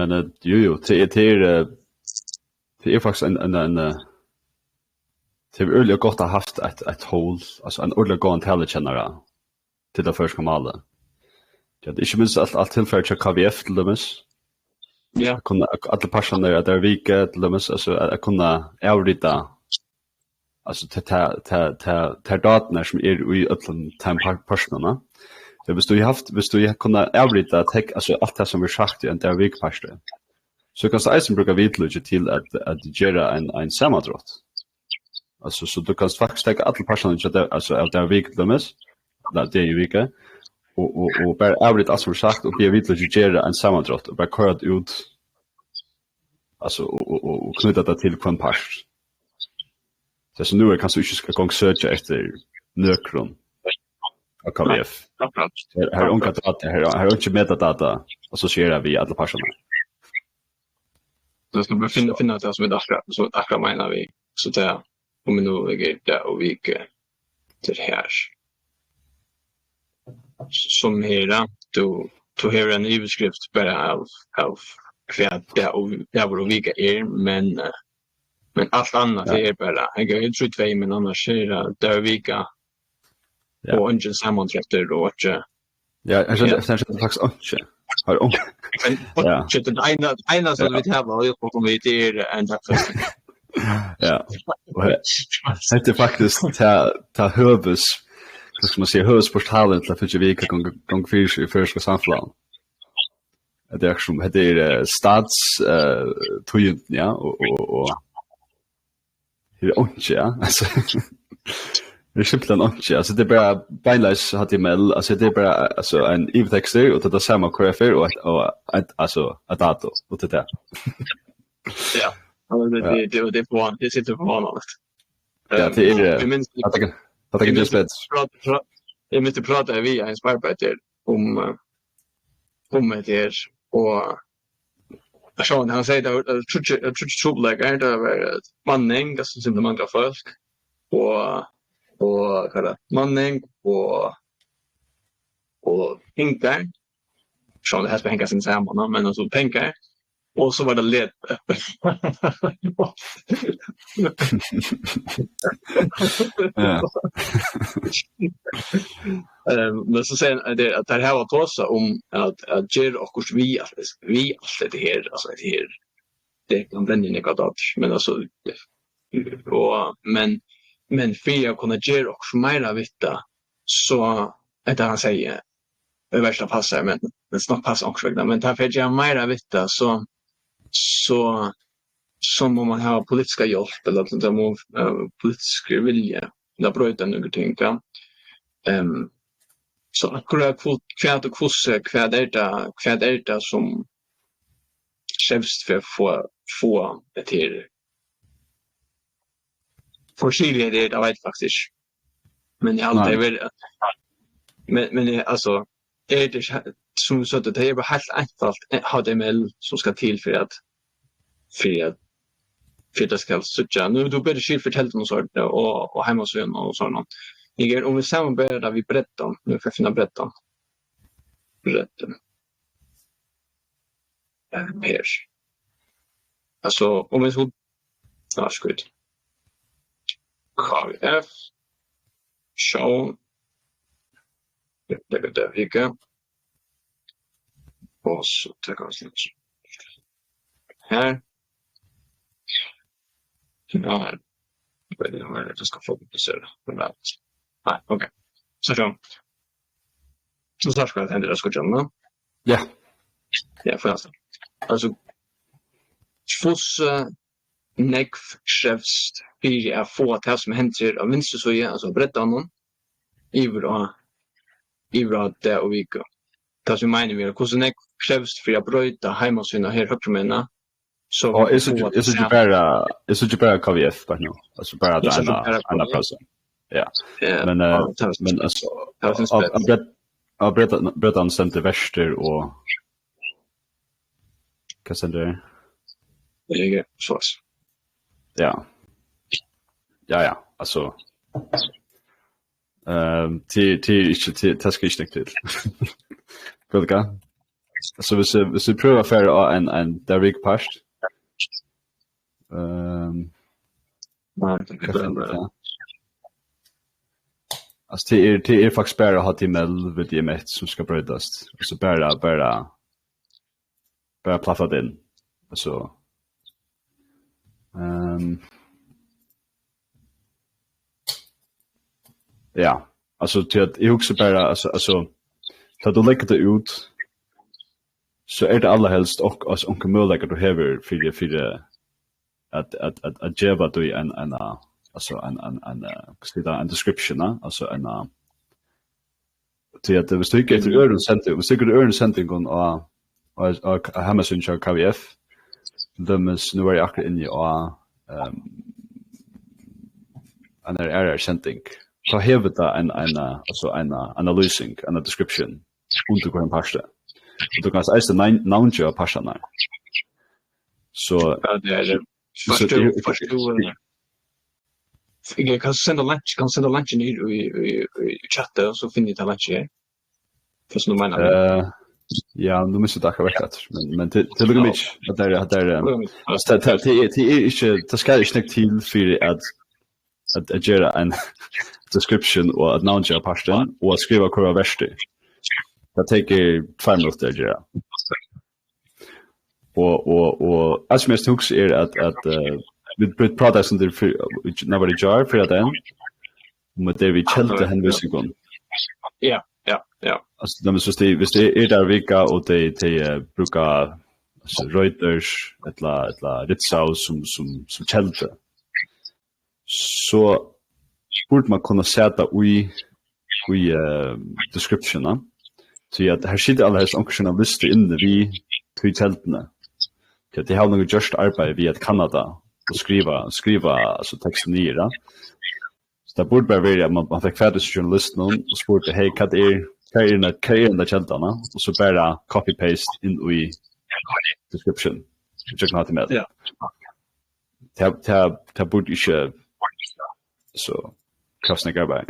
men jo, det är faktiskt en det är öliga gott att ha haft ett hål, alltså en ordentlig god telekännare till det första målet. Ja, det är inte minst allt tillfället till KVF till dömes. Ja. Kunna alla personer där vika till dömes, alltså att kunna avrita alltså ta datan som är i öppna time personerna. Så hvis du kunna avrita alltså allt det som är sagt i en där vikpastor. Så kan du bruka vidlugge till att göra en sammandratt. Alltså så du kan faktiskt ta alla personer alltså av där vikdömes, det är ju vika. Och bara avrita allt som är sagt och be vidlugge göra en sammandratt och bara köra det ut alltså och knyta det till en past. Så nu kan du inte gå söka efter nökron av KVF. Här är unga data, här är inte metadata associerar vi alla personer. Så ska vi finna det som är akkurat menar vi. Så det om vi nu lägger det och vi till här. Som hela du har en överskrift bara av kvad det och vad vi är men allt annat är bara jag tror två men annars är det där vi och ingen sammanträffar och ja jag känner faktiskt inte har om ja så det ena som vi har och kommer vi till en dag ja det är faktiskt ta hövs så ska man säga hövsportalen till för vecka gång för i första samfällan det är som det är stats tujent ja och det är inte ja alltså det är simpelt inte alltså det är bara beinleis HTML alltså det är bara alltså en ev-texter och det är samma QFR och alltså ett dato och det där ja det på det sitter på annat ja det är att jag just vet jag måste prata via en sparbeter om det här och han säger att jag tror att det är manning alltså simpelt många folk och kalla manning och hinkar så det här ska hänga sin samman men alltså pengar och så var det lätt men så sen det att det här var tossa om att göra och vi allt det här alltså det här det kan bli negativt men alltså och men för jag kunna göra också mer vitta så att han säger det värsta passar men snart passar också men därför att jag mer vitta så må man ha politiska hjälp eller att det må politisk vilja där bröt den något tänka så akkurat kvad är det som krävs för få det till forskjellige det jag vet faktiskt men jag alltid vill men alltså är det som så att det är bara helt enkelt HTML som ska till för att det ska söka nu då blir det skilt förtält om sånt och hemsidan och sånt igen om vi samarbetar vi berättar nu för finna berätta här alltså om vi så skit KVF show det vika och så tar vi oss här ja jag ska fokusera på det nej okej så ska jag ändra ska jag ja för alltså fuss nekv krävs för att få att det som händer av vinst så ja alltså berätta någon Ivra det och vika. Det som menar vi hur nekv krävs för att bryta hemsidan här högmena så är så ju bara KVF bara nu alltså bara det andra process ja men alltså Breton center väster och vad sen det är så ja alltså till ska jag inte till Vilka? Så hvis vi prøver for en Dervik past. Nej, det är bra. Alltså det är faktiskt bara HTML vid DMX som ska brödas. Alltså bara plaffa den. Alltså ja, alltså till att jag också bara alltså så du lägger det ut så är det allra helst och alltså om möjligt att du har för att Java då en alltså en description alltså en till att det måste inte efter öron center måste inte öron center och Amazon kör KVF de nu är jag in i en error sending så har vi där en analysing en description under går en pasta du kan säga namn ju pasta där så det är förstå jag kan sända lunch i chatten så finner jag lunch här. För så menar ja, nu måste jag ta rätt men till lugna mig att det är inte det ska inte till för att göra en description och att namn jag pastan och att skriva kora värst. Det tar 5 minuter att göra. Och as mest hooks är att with products under när det jar för den med det vi kälte hänvisningen. Ja. Alltså de så visst är där vika och det brukar alltså Reuters ettla Ritzau som kälte. Så borde man kunna sätta i descriptionen så att här sitter alla härs onkelna lista inne vi till kältena. Det har nog just arbete via Kanada och skriva alltså texten ner då. Så det borde bara vara man fick färdigt journalisten och spurte hej vad är den där kältarna och så bara copy paste in i description. Jag kan inte med. Ja. Det borde inte så kostnader bara.